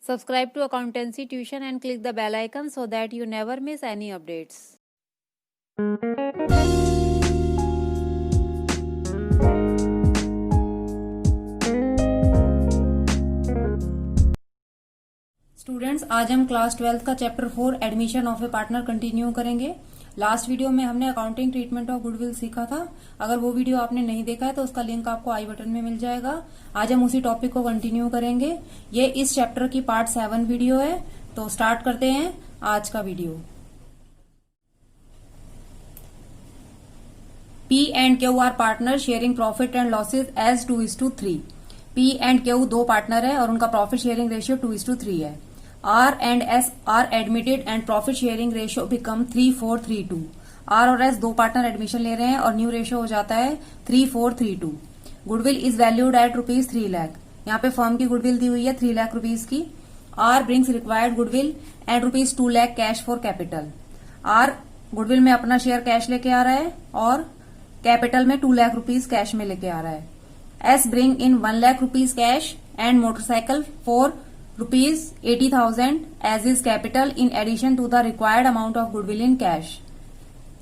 Subscribe to Accountancy Tuition and click the bell icon so that you never miss any updates. Students, आज हम class 12th का chapter 4 admission of A partner continue करेंगे। Last video में हमने accounting treatment of goodwill सीखा था। अगर वो वीडियो आपने नहीं देखा है तो उसका लिंक आपको आई बटन में मिल जाएगा। आज हम उसी टॉपिक को कंटिन्यू करेंगे। ये इस चैप्टर की पार्ट 7 वीडियो है। तो स्टार्ट करते हैं आज का video. P and Q are partner sharing profit and losses as 2:3। P and Q दो पार्टनर है और उनका प्रॉफिट शेयरिंग रेशियो 2:3 है। R and S are admitted and profit sharing ratio become 3:4:3:2। R और S दो पार्टनर एडमिशन ले रहे हैं और न्यू रेशियो हो जाता है 3:4:3:2। Goodwill is valued at ₹3 lakh. यहाँ पे फर्म की गुडविल दी हुई है 3 लाख रुपीज की। R brings required goodwill and ₹2 lakh cash for capital. R goodwill में अपना शेयर कैश लेके आ रहा है और कैपिटल में 2 लाख रुपीज कैश में लेके आ रहा है। S bring in 1 lakh rupees cash and motorcycle for ₹80,000 as is capital in addition to the required amount of goodwill in cash.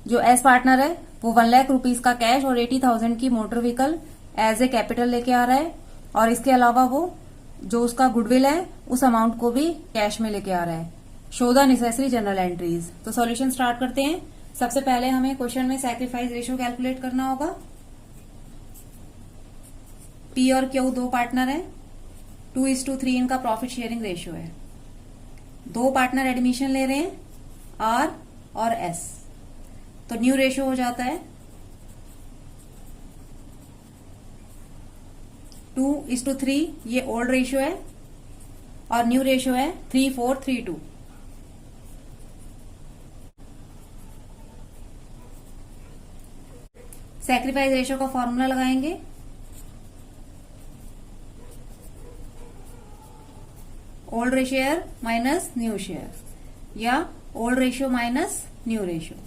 जो एस पार्टनर है वो 1 लाख रुपीज का कैश और 80,000 की motor vehicle as a capital लेके आ रहा है और इसके अलावा वो जो उसका गुडविल है उस अमाउंट को भी कैश में लेके आ रहा है। Show the necessary general entries. तो सॉल्यूशन स्टार्ट करते हैं। सबसे पहले हमें क्वेश्चन में सैक्रिफाइस रेशियो कैलकुलेट करना होगा। पी और क्यू दो पार्टनर है, 2:3 इनका प्रॉफिट शेयरिंग रेशियो है। दो पार्टनर एडमिशन ले रहे हैं आर और एस, तो न्यू रेशियो हो जाता है 2:3। ये ओल्ड रेशियो है और न्यू रेशियो है 3:4:3:2। सैक्रिफाइस रेशियो का फॉर्मूला लगाएंगे। Old share minus new share या old ratio minus new ratio.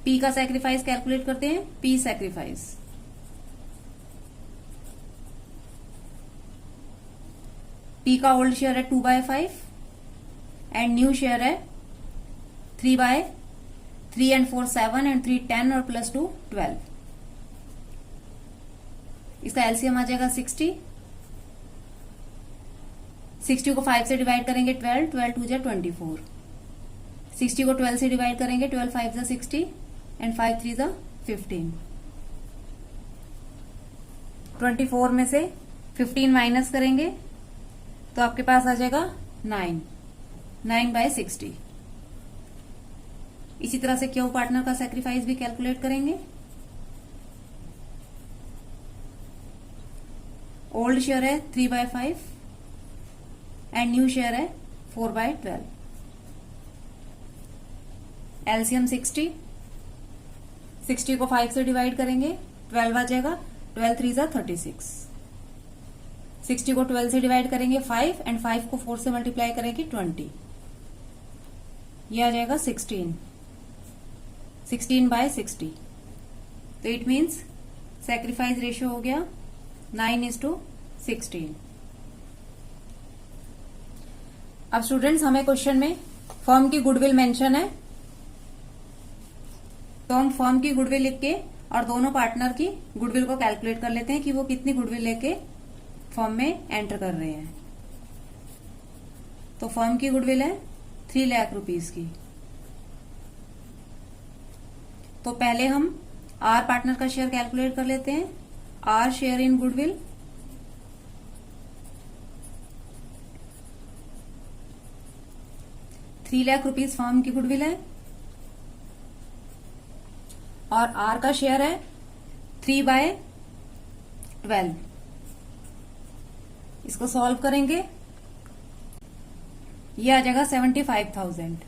P का सैक्रिफाइस कैलकुलेट करते हैं। पी सैक्रिफाइस पी का ओल्ड शेयर है 2/5 एंड न्यू शेयर है 3/3 एंड 4 7 एंड 3 10 और +2 12। इसका एलसीएम आ जाएगा 60। 60 को 5 से डिवाइड करेंगे 12, 12 2 जा 24। 60 को 12 से डिवाइड करेंगे 12 5 जा 60 एंड 5 3 जा 15। 24 में से 15 माइनस करेंगे तो आपके पास आ जाएगा 9/60। इसी तरह से क्यू पार्टनर का सैक्रिफाइस भी कैलकुलेट करेंगे। ओल्ड शेयर है 3/5 एंड न्यू शेयर है 4/12। एलसीएम 60। 60 को 5 से डिवाइड करेंगे 12 आ जाएगा। 12 3 जा 36। 60 को 12 से डिवाइड करेंगे 5 एंड 5 को 4 से मल्टीप्लाई करेंगे 20। ये आ जाएगा 16। 16/60। तो इट मीन्स सैक्रिफाइस रेशियो हो गया 9:16। अब स्टूडेंट्स, हमें क्वेश्चन में फर्म की गुडविल मेंशन है, तो हम फर्म की गुडविल लिख के और दोनों पार्टनर की गुडविल को कैलकुलेट कर लेते हैं कि वो कितनी गुडविल लेके फर्म में एंटर कर रहे हैं। तो फर्म की गुडविल है 3 लाख रुपीज की। तो पहले हम आर पार्टनर का शेयर कैलकुलेट कर लेते हैं। R share in goodwill ₹3 lakh firm की गुडविल है और आर का शेयर है 3/12। इसको सॉल्व करेंगे, ये आ जाएगा 75,000।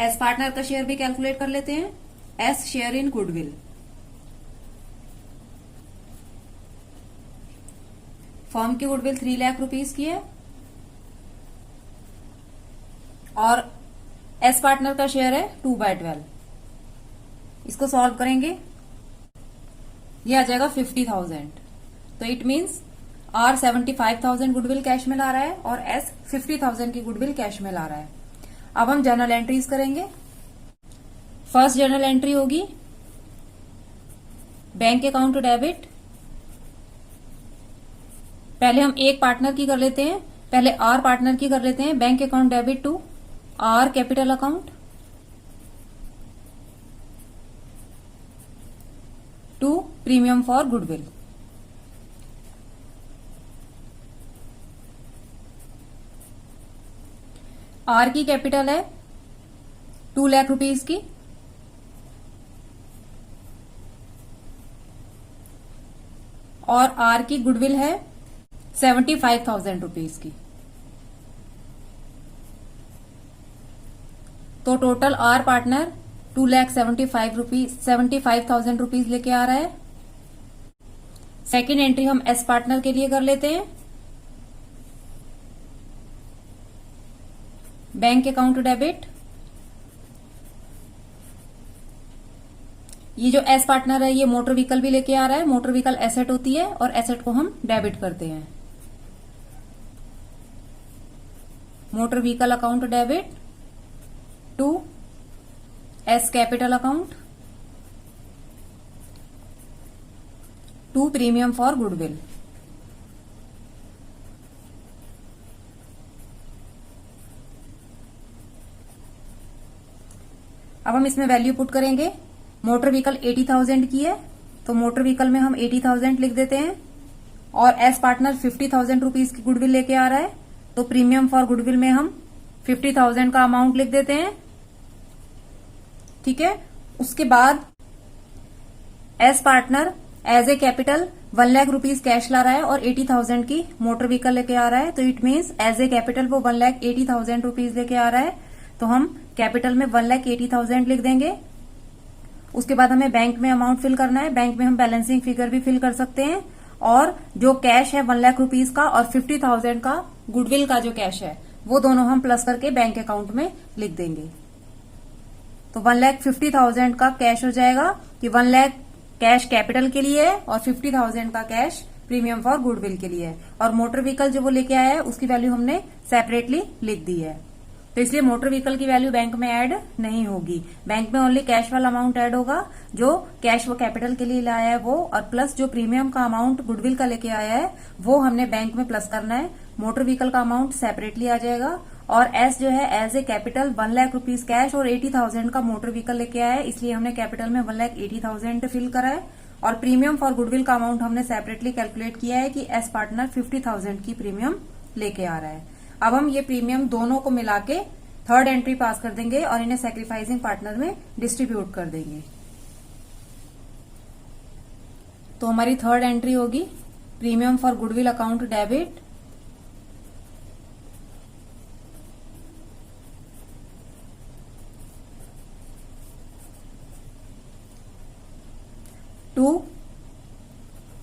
एस पार्टनर का शेयर भी कैलकुलेट कर लेते हैं। S share in goodwill, firm की गुडविल 3 लाख रुपीज की है और एस पार्टनर का शेयर है 2/12। इसको सॉल्व करेंगे, ये आ जाएगा 50,000। तो it means R 75,000 goodwill cash में ला रहा है और एस 50,000 की गुडविल कैश में ला रहा है। अब हम जर्नल एंट्रीज करेंगे। फर्स्ट जर्नल एंट्री होगी बैंक अकाउंट डेबिट। पहले हम एक पार्टनर की कर लेते हैं, पहले आर पार्टनर की कर लेते हैं। Bank account debit to R capital account to premium for goodwill. R की कैपिटल है 2 लाख रुपीज की, और आर की गुडविल है 75,000 रुपीज की। तो टोटल आर पार्टनर 2,75,000 रुपीज लेके आ रहा है। सेकेंड एंट्री हम एस पार्टनर के लिए कर लेते हैं। बैंक अकाउंट डेबिट, ये जो एस पार्टनर है ये मोटर व्हीकल भी लेके आ रहा है। मोटर व्हीकल एसेट होती है और एसेट को हम डेबिट करते हैं। Motor vehicle account debit to S capital account to premium for goodwill. अब हम इसमें वैल्यू पुट करेंगे। मोटर व्हीकल 80,000 की है, तो मोटर व्हीकल में हम 80,000 लिख देते हैं, और एस पार्टनर 50,000 रुपीज की गुडविल लेके आ रहा है, तो प्रीमियम फॉर गुडविल में हम 50,000 का अमाउंट लिख देते हैं। ठीक है, उसके बाद S partner as a capital 1 lakh rupees cash ला रहा है और 80,000 की मोटर व्हीकल लेके आ रहा है, तो it means as a capital वो 1,80,000 रुपीज लेके आ रहा है, तो हम कैपिटल में 1,80,000 लिख देंगे। उसके बाद हमें बैंक में अमाउंट फिल करना है। बैंक में हम बैलेंसिंग फिगर भी फिल कर सकते हैं, और जो कैश है 1 लाख रुपीज का और 50,000 का गुडविल का जो कैश है वो दोनों हम प्लस करके बैंक अकाउंट में लिख देंगे। तो 1,50,000 का कैश हो जाएगा कि 1 लाख कैश कैपिटल के लिए है और 50,000 का कैश प्रीमियम फॉर गुडविल के लिए है, और मोटर व्हीकल जो वो लेके आया है उसकी वैल्यू हमने सेपरेटली लिख दी है। तो इसलिए मोटर व्हीकल की वैल्यू बैंक में ऐड नहीं होगी। बैंक में ओनली कैश वाला अमाउंट ऐड होगा, जो कैश वो कैपिटल के लिए लाया है वो, और प्लस जो प्रीमियम का अमाउंट गुडविल का लेके आया है वो हमने बैंक में प्लस करना है। मोटर व्हीकल का अमाउंट सेपरेटली आ जाएगा, और एस जो है as a capital 1 lakh rupees cash और 80,000 का मोटर व्हीकल लेके आया है, इसलिए हमने कैपिटल में 1,80,000 फिल करा है, और प्रीमियम फॉर गुडविल का अमाउंट हमने सेपरेटली कैलकुलेट किया है कि एस पार्टनर 50,000 की प्रीमियम लेके आ रहा है। अब हम ये प्रीमियम दोनों को मिला के थर्ड एंट्री पास कर देंगे और इन्हें सैक्रिफाइसिंग पार्टनर में डिस्ट्रीब्यूट कर देंगे। तो हमारी थर्ड एंट्री होगी premium for goodwill account debit to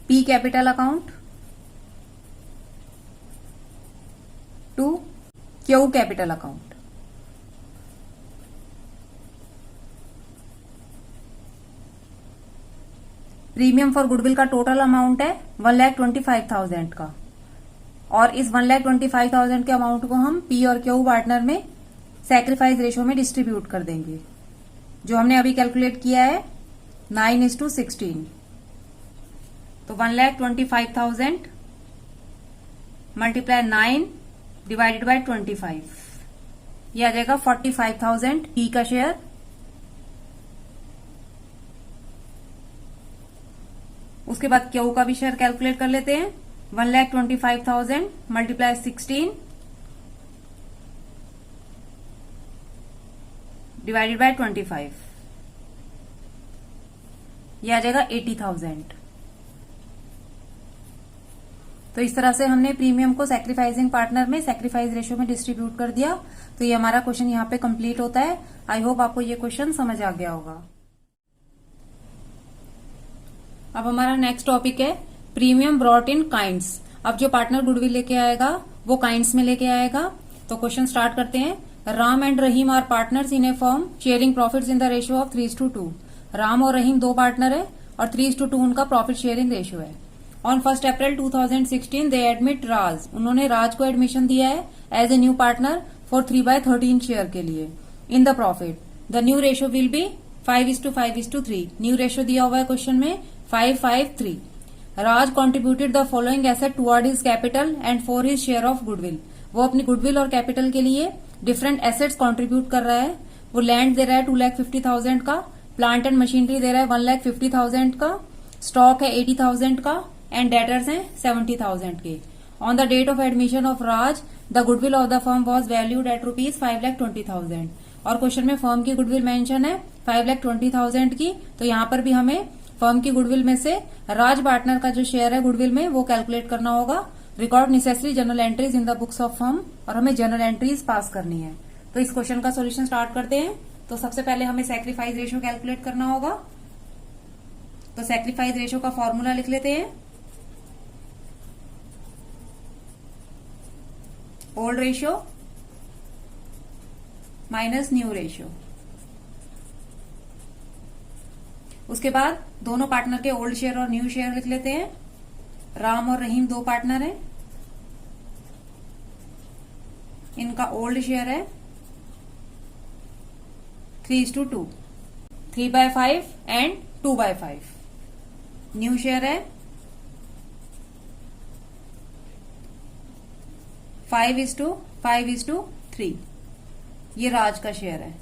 P capital account to Q capital account. Premium for goodwill का टोटल अमाउंट है 1,25,000 का, और इस 1,25,000 के अमाउंट को हम पी और क्यू पार्टनर में सैक्रिफाइस रेशियो में डिस्ट्रीब्यूट कर देंगे, जो हमने अभी कैलकुलेट किया है 9:16। तो 1,25,000 मल्टीप्लाई 9 डिवाइडेड बाय 25, यह आ जाएगा 45,000 पी का शेयर, उसके बाद क्यू का भी शेयर कैलकुलेट कर लेते हैं। 1,25,000 मल्टीप्लाई 16 डिवाइडेड बाय 25, यह आ जाएगा 80,000। तो इस तरह से हमने प्रीमियम को सैक्रिफाइसिंग पार्टनर में सैक्रिफाइस रेशियो में डिस्ट्रीब्यूट कर दिया। तो ये हमारा क्वेश्चन यहाँ पे कंप्लीट होता है। आई होप आपको ये क्वेश्चन समझ आ गया होगा। अब हमारा नेक्स्ट टॉपिक है प्रीमियम ब्रॉट इन काइंड्स। अब जो पार्टनर गुडविल लेके आएगा वो काइंड्स में लेके आएगा। तो क्वेश्चन स्टार्ट करते हैं। Ram and Rahim are partners in a firm sharing profits in the ratio of 3:2। Ram और रहीम 2 पार्टनर है और 3:2 उनका प्रॉफिट शेयरिंग रेशियो है। On 1 April 2016 they admit Raj, उन्होंने राज को एडमिशन दिया है as a new partner for 3/13 share के लिए in the profit. The new ratio will be 5:5:3। New ratio दिया हुआ है क्वेश्चन में 5:5:3। राज contributed the following asset toward his capital and for his share of goodwill. वो अपनी गुडविल और capital के लिए डिफरेंट एसेट्स कॉन्ट्रीब्यूट कर रहा है। वो लैंड दे रहा है 2,50,000 का, प्लांट एंड मशीनरी दे रहा है 1,50,000 का, स्टॉक है 80,000 का एंड डेटर्स हैं 70,000 के। On the date of admission of Raj the goodwill of the firm was valued at ₹5,20,000। और क्वेश्चन में फर्म की गुडविल मेंशन है 5,20,000 की, तो यहाँ पर भी हमें फर्म की गुडविल में से राज पार्टनर का जो शेयर है गुडविल में वो कैलकुलेट करना होगा। Record necessary general entries in the books of firm, और हमें जनरल एंट्रीज पास करनी है। तो इस क्वेश्चन का सॉल्यूशन स्टार्ट करते हैं। तो सबसे पहले हमें सैक्रिफाइस रेशियो कैलकुलेट करना होगा। तो सैक्रिफाइस रेशियो का फॉर्मूला लिख लेते हैं। Old ratio minus new ratio. उसके बाद दोनों पार्टनर के ओल्ड शेयर और न्यू शेयर लिख लेते हैं। राम और रहीम 2 पार्टनर हैं, इनका ओल्ड शेयर है 3:2, 3/5 एंड 2/5। न्यू शेयर है 5:5:3। ये राज का शेयर है।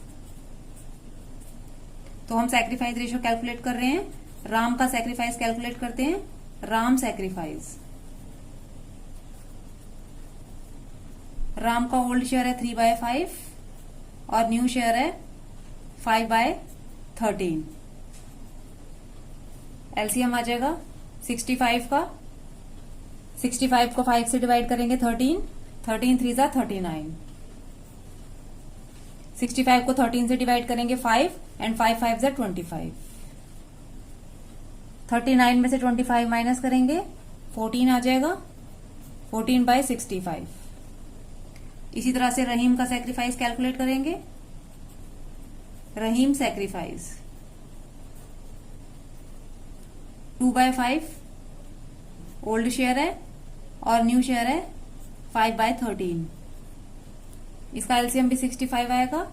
तो हम सैक्रिफाइस रेशियो कैलकुलेट कर रहे हैं। राम का सैक्रिफाइस कैलकुलेट करते हैं। राम सैक्रिफाइस, राम का ओल्ड शेयर है 3/5 और न्यू शेयर है 5/13। एलसीएम आ जाएगा 65 का। 65 को 5 से डिवाइड करेंगे 13 3 जा 39। 65 को 13 से डिवाइड करेंगे 5 एंड 5 5 जा 25। 39 में से 25 माइनस करेंगे 14 आ जाएगा, 14/65। इसी तरह से रहीम का सैक्रिफाइस कैलकुलेट करेंगे। रहीम सैक्रिफाइस 2/5 ओल्ड शेयर है और न्यू शेयर है 5/13। इसका एलसीएम भी 65 आएगा।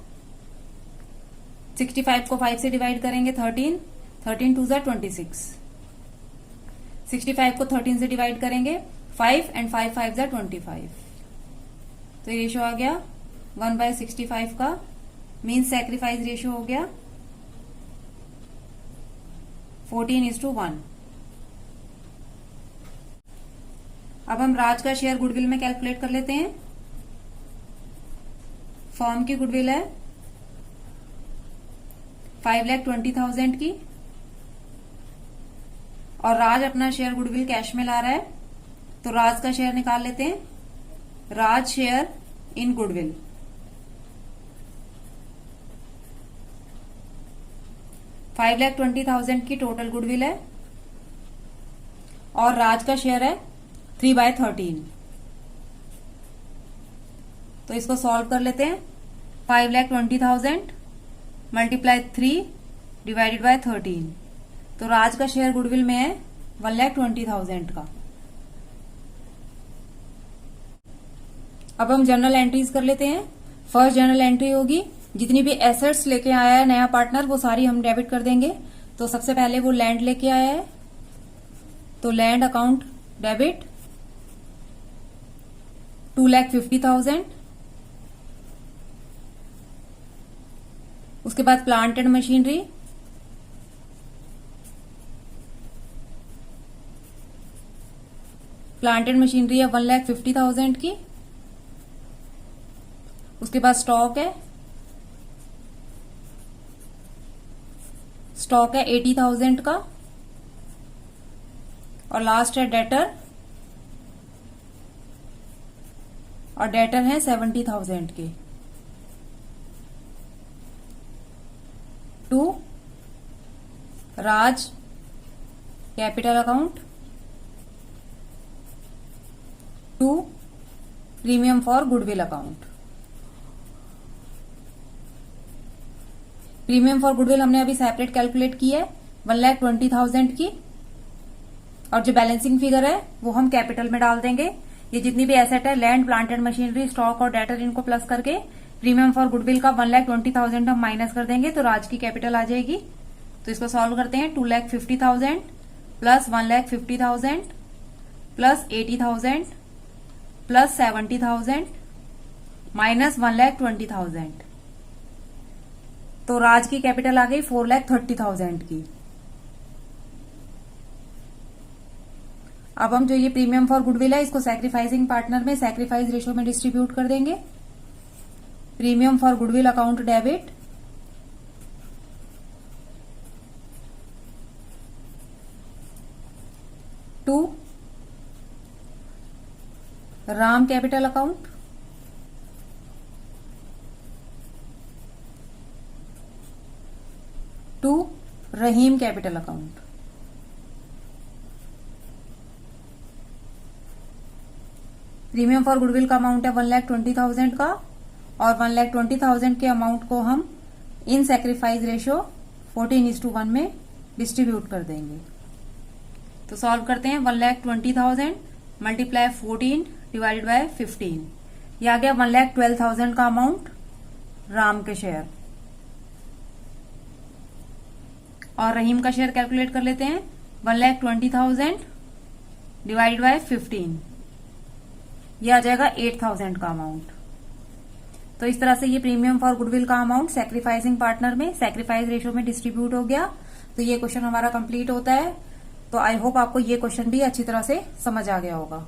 65 को 5 से डिवाइड करेंगे 13 2 जा 26। 65 को 13 से डिवाइड करेंगे 5 एंड 5 5 जा 25। तो ये रेशियो आ गया 1/65 का। मीन्स सैक्रिफाइस रेशियो हो गया 14:1। अब हम राज का शेयर गुडविल में कैलकुलेट कर लेते हैं। फर्म की गुडविल है 5,20,000 की और राज अपना शेयर गुडविल कैश में ला रहा है, तो राज का शेयर निकाल लेते हैं। राज शेयर इन गुडविल 5,20,000 की टोटल गुडविल है और राज का शेयर है 3/13। तो इसको सॉल्व कर लेते हैं। 5,20,000 मल्टीप्लाई 3 डिवाइडेड बाय 13। तो राज का शेयर गुडविल में है 1,20,000 का। अब हम जनरल एंट्रीज कर लेते हैं। फर्स्ट जनरल एंट्री होगी जितनी भी एसेट्स लेके आया है नया पार्टनर वो सारी हम डेबिट कर देंगे। तो सबसे पहले वो लैंड लेके आया है, तो लैंड अकाउंट डेबिट 2,50,000। उसके बाद प्लांट एंड मशीनरी है 1,50,000 की। उसके बाद स्टॉक है 80,000 का और लास्ट है डेटर, और डेटर है 70,000 के। To Raj capital account, to premium for goodwill account. Premium for goodwill हमने अभी सेपरेट कैलकुलेट की है 1,20,000 की, और जो बैलेंसिंग फिगर है वो हम कैपिटल में डाल देंगे। ये जितनी भी एसेट है, land, plant and machinery, stock और डेटर, इनको प्लस करके प्रीमियम फॉर गुडविल का 1,20,000 हम माइनस कर देंगे तो राज की कैपिटल आ जाएगी। तो इसको सॉल्व करते हैं। 2,50,000 प्लस 1,50,000 प्लस 80,000 प्लस 70,000 माइनस 1,20,000, तो राज की कैपिटल आ गई 4,30,000 की। अब हम जो ये प्रीमियम फॉर गुडविल है इसको सैक्रिफाइसिंग पार्टनर में सैक्रिफाइस रेशियो में डिस्ट्रीब्यूट कर देंगे। Premium for goodwill account debit to Ram capital account to Rahim capital account. Premium for goodwill का अमाउंट है 1,20,000 का, और 1,20,000 के अमाउंट को हम इन सैक्रिफाइस रेशियो 14:1 में डिस्ट्रीब्यूट कर देंगे। तो सॉल्व करते हैं। 1,20,000 मल्टीप्लाई 14 डिवाइडेड बाय 15, यह आ गया 1,12,000 का अमाउंट राम के शेयर, और रहीम का शेयर कैलकुलेट कर लेते हैं। 1,20,000 डिवाइडेड बाय 15, यह आ जाएगा 8,000 का अमाउंट। तो इस तरह से ये प्रीमियम फॉर गुडविल का अमाउंट सैक्रिफाइसिंग पार्टनर में सैक्रिफाइस रेशियो में डिस्ट्रीब्यूट हो गया। तो ये क्वेश्चन हमारा कंप्लीट होता है। तो आई होप आपको ये क्वेश्चन भी अच्छी तरह से समझ आ गया होगा।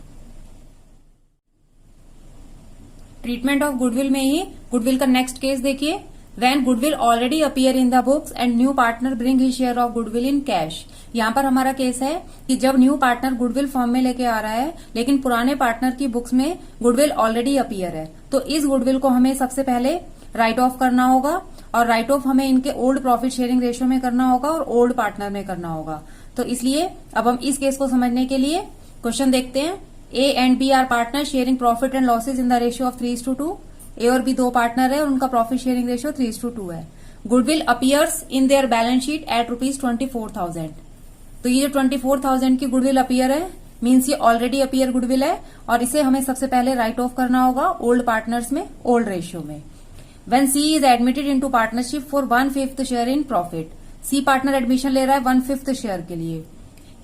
ट्रीटमेंट ऑफ गुडविल में ही गुडविल का नेक्स्ट केस देखिए। When goodwill already appear in the books and new partner bring his share of goodwill in cash। यहाँ पर हमारा केस है कि जब न्यू पार्टनर गुडविल फॉर्म में लेके आ रहा है लेकिन पुराने पार्टनर की बुक्स में गुडविल ऑलरेडी अपीयर है, तो इस गुडविल को हमें सबसे पहले राइट ऑफ करना होगा, और राइट ऑफ हमें इनके ओल्ड प्रॉफिट शेयरिंग रेशियो में करना होगा और ओल्ड पार्टनर में करना होगा। तो इसलिए अब हम इस केस को समझने के लिए क्वेश्चन देखते हैं। A and B are partner sharing profit and losses in the ratio of 3:2। A और बी दो पार्टनर है और उनका प्रॉफिट शेयरिंग रेशियो 3:2 है। Goodwill appears in their balance sheet at ₹24,000। तो ये जो 24,000 की गुडविल अपीयर है मीन्स ये ऑलरेडी अपीयर गुडविल है, और इसे हमें सबसे पहले राइट ऑफ करना होगा ओल्ड पार्टनर्स में, ओल्ड रेशियो में। When C is admitted into partnership for 1/5 share in profit. C partner admission ले रहा है 1/5 शेयर के लिए।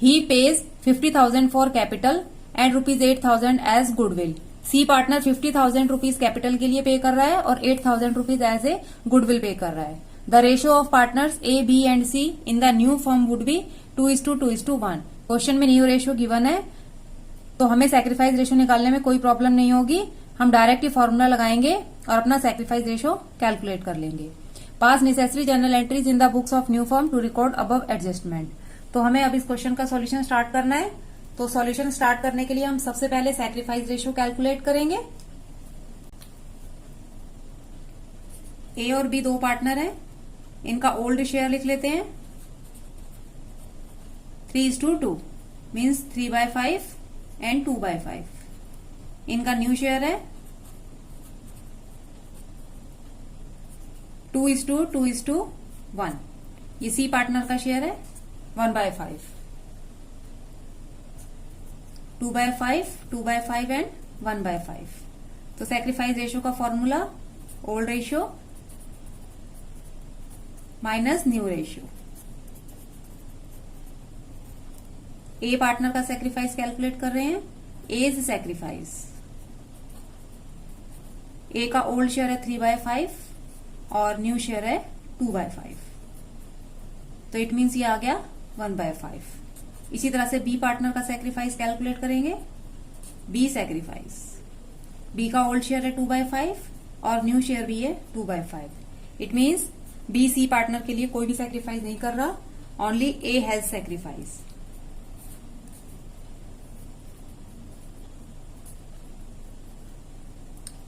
He pays 50,000 for capital and ₹8,000 as goodwill. C partner 50,000 rupees capital के लिए पे कर रहा है और 8,000 रुपीज एज ए गुडविल पे कर रहा है। The ratio of partners A, B and C in the new firm would be 2:2:1। Question में न्यू रेशियो गिवन है, तो हमें सैक्रिफाइस रेशियो निकालने में कोई प्रॉब्लम नहीं होगी। हम डायरेक्ट ही फॉर्मूला लगाएंगे और अपना सैक्रिफाइस रेशियो कैलकुलेट कर लेंगे। Pass necessary journal entries in the books of new firm to record above adjustment. तो हमें अब इस क्वेश्चन का सॉल्यूशन स्टार्ट करना है। तो सॉल्यूशन स्टार्ट करने के लिए हम सबसे पहले सैक्रिफाइस रेशियो कैलकुलेट करेंगे। ए और बी दो पार्टनर हैं, इनका ओल्ड शेयर लिख लेते हैं 3:2 मीन्स 3/5 एंड 2/5। इनका न्यू शेयर है 2:2:1। ये सी पार्टनर का शेयर है 1/5। 2/5, 2/5 एंड 1/5। तो सैक्रिफाइस रेशियो का formula old ratio minus new ratio. A partner का सैक्रिफाइस कैलकुलेट कर रहे हैं। एज सैक्रिफाइस, ए का ओल्ड शेयर है 3/5 और न्यू शेयर है 2/5, तो इट मीन्स ये आ गया 1/5। इसी तरह से बी पार्टनर का सैक्रिफाइस कैलकुलेट करेंगे। बी सैक्रिफाइस, बी का ओल्ड शेयर है 2/5 और न्यू शेयर भी है 2/5। It means B C partner के लिए कोई भी सैक्रिफाइस नहीं कर रहा, ओनली ए हैज सैक्रिफाइस।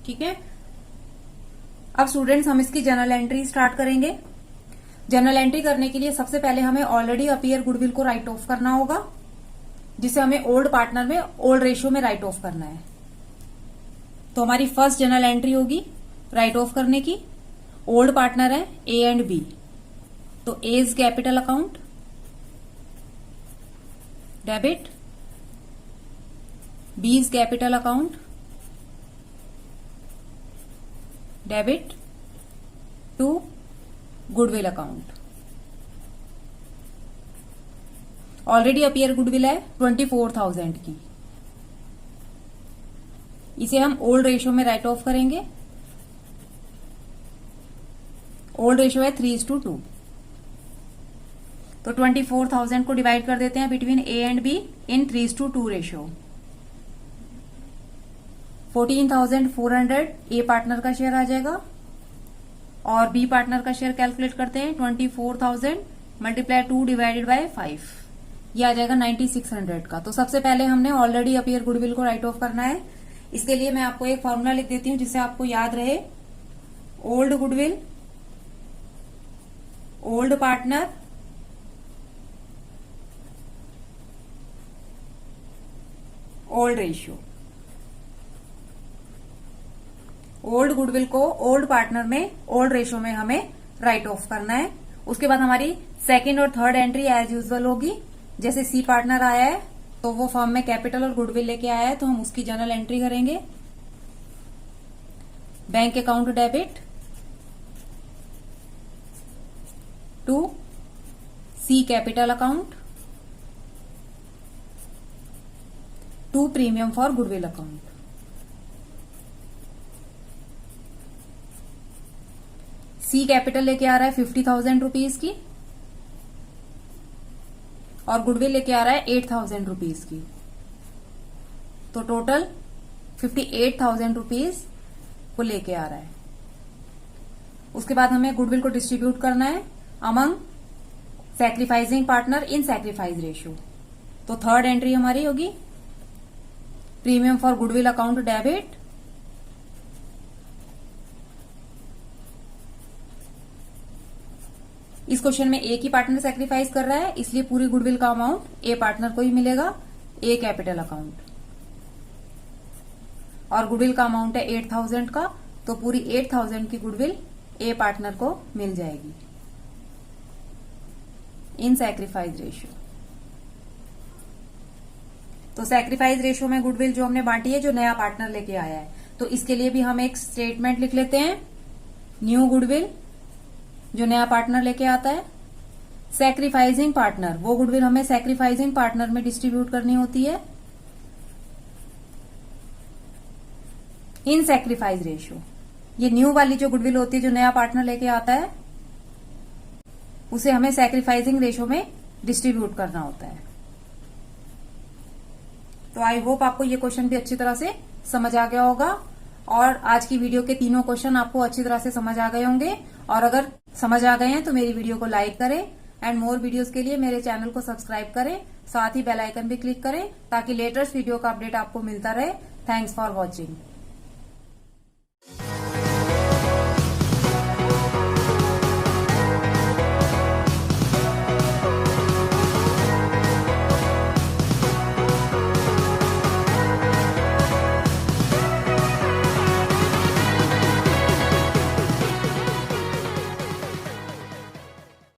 ठीक है। अब स्टूडेंट्स हम इसकी जर्नल एंट्री स्टार्ट करेंगे। जर्नल एंट्री करने के लिए सबसे पहले हमें ऑलरेडी अपीयर गुडविल को राइट ऑफ करना होगा, जिसे हमें ओल्ड पार्टनर में ओल्ड रेशियो में राइट ऑफ करना है। तो हमारी फर्स्ट जर्नल एंट्री होगी राइट ऑफ करने की। ओल्ड पार्टनर है ए एंड बी, तो A is capital account, debit, B is capital account, debit to goodwill account. Already appear goodwill है 24,000 की, इसे हम ओल्ड रेशियो में राइट ऑफ करेंगे। ओल्ड रेशियो है 3:2, तो 24,000 को डिवाइड कर देते हैं between A and be in 3:2 ratio. 14,400 A partner का शेयर आ जाएगा और बी पार्टनर का शेयर कैलकुलेट करते हैं। 24,000 मल्टीप्लाई 2 डिवाइडेड बाय 5, ये आ जाएगा 9600 का। तो सबसे पहले हमने ऑलरेडी अपीयर गुडविल को राइट ऑफ करना है। इसके लिए मैं आपको एक फॉर्मूला लिख देती हूं जिससे आपको याद रहे। Old goodwill, old partner, old ratio. Old goodwill को ओल्ड पार्टनर में ओल्ड रेशियो में हमें राइट ऑफ करना है। उसके बाद हमारी सेकंड और थर्ड एंट्री एज यूजुअल होगी। जैसे सी पार्टनर आया है तो वो फर्म में कैपिटल और गुडविल लेके आया है, तो हम उसकी जर्नल एंट्री करेंगे। Bank account debit to C capital account to premium for goodwill account. C capital लेके आ रहा है 50,000 रुपीज की और गुडविल लेके आ रहा है 8,000 रुपीज की, तो टोटल 58,000 रुपीज को लेके आ रहा है। उसके बाद हमें गुडविल को डिस्ट्रीब्यूट करना है among sacrificing partner in sacrifice ratio. तो थर्ड एंट्री हमारी होगी premium for goodwill account debit इस क्वेश्चन में एक ही पार्टनर सैक्रिफाइस कर रहा है, इसलिए पूरी गुडविल का अमाउंट ए पार्टनर को ही मिलेगा, ए कैपिटल अकाउंट। और गुडविल का अमाउंट है 8,000 का, तो पूरी 8,000 की गुडविल ए पार्टनर को मिल जाएगी इन सैक्रिफाइस रेशियो। तो सैक्रिफाइस रेशियो में गुडविल जो हमने बांटी है, जो नया पार्टनर लेके आया है, तो इसके लिए भी हम एक स्टेटमेंट लिख लेते हैं। न्यू गुडविल जो नया पार्टनर लेके आता है, सैक्रिफाइसिंग पार्टनर वो गुडविल हमें सैक्रिफाइसिंग पार्टनर में डिस्ट्रीब्यूट करनी होती है इन सैक्रिफाइस रेशियो। ये न्यू वाली जो गुडविल होती है जो नया पार्टनर लेके आता है, उसे हमें सैक्रिफाइसिंग रेशियो में डिस्ट्रीब्यूट करना होता है। तो आई होप आपको ये क्वेश्चन भी अच्छी तरह से समझ आ गया होगा और आज की वीडियो के तीनों क्वेश्चन आपको अच्छी तरह से समझ आ गए होंगे। और अगर समझ आ गए हैं तो मेरी वीडियो को लाइक करें एंड मोर वीडियोस के लिए मेरे चैनल को सब्सक्राइब करें, साथ ही बेल आइकन भी क्लिक करें ताकि लेटेस्ट वीडियो का अपडेट आपको मिलता रहे। Thanks for watching.